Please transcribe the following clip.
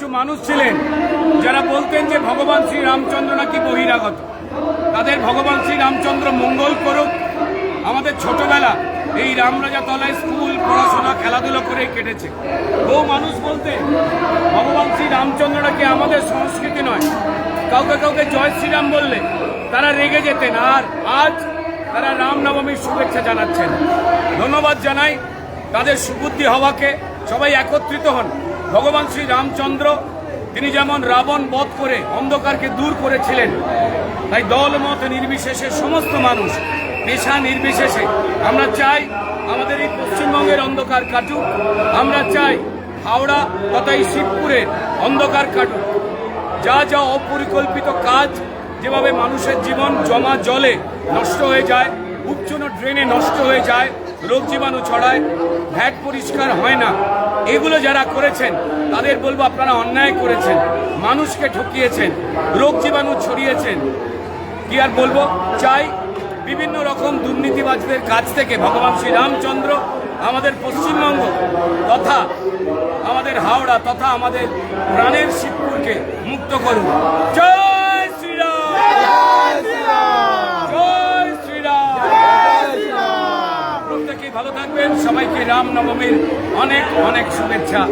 কিছু মানুষ ছিলেন যারা বলতেন যে ভগবান শ্রী রামচন্দ্র নাকি বহিরাগত, তাদের ভগবান শ্রী রামচন্দ্র মঙ্গল করুক। আমাদের ছোটবেলা এই রামরাজাতলায় স্কুল পড়াশোনা খেলাধুলো করে কেটেছে। বহু মানুষ বলতে ভগবান শ্রী রামচন্দ্র নাকি আমাদের সংস্কৃতি নয়, কাউকে কাউকে জয় শ্রীরাম বললে তারা রেগে যেতেন, আর আজ তারা রামনবমীর শুভেচ্ছা জানাচ্ছেন। ধন্যবাদ জানাই তাদের সুবুদ্ধি হওয়াকে। সবাই একত্রিত হন। ভগবান শ্রী রামচন্দ্র তিনি যেমন রাবণ বধ করে অন্ধকারকে দূর করেছিলেন, তাই দলমত নির্বিশেষে সমস্ত মানুষ পেশা নির্বিশেষে আমরা চাই আমাদের এই পশ্চিমবঙ্গের অন্ধকার কাটুক। আমরা চাই হাওড়া তথা এই শিবপুরের অন্ধকার কাটুক। যা যা অপরিকল্পিত কাজ, যেভাবে মানুষের জীবন জমা জলে নষ্ট হয়ে যায়, উপচুনো ড্রেনে নষ্ট হয়ে যায়, রোগ জীবাণু ছড়ায়, ভ্যাট পরিষ্কার হয় না, এগুলো যারা করেছেন তাদের বলবো আপনারা অন্যায় করেছেন, মানুষকে ঠকিয়েছেন, রোগ জীবাণু ছড়িয়েছেন। কি আর বলবো, চাই বিভিন্ন রকম দুর্নীতিবাজদের কাছ থেকে ভগবান শ্রীরামচন্দ্র আমাদের পশ্চিমবঙ্গ তথা আমাদের হাওড়া তথা আমাদের প্রাণের শিবপুরকে মুক্ত করুন। জয় শ্রীরাম, জয় শ্রীরাম। প্রত্যেকেই ভালো থাকবেন। সবাইকে রামনবমীর অনেক অনেক শুভেচ্ছা।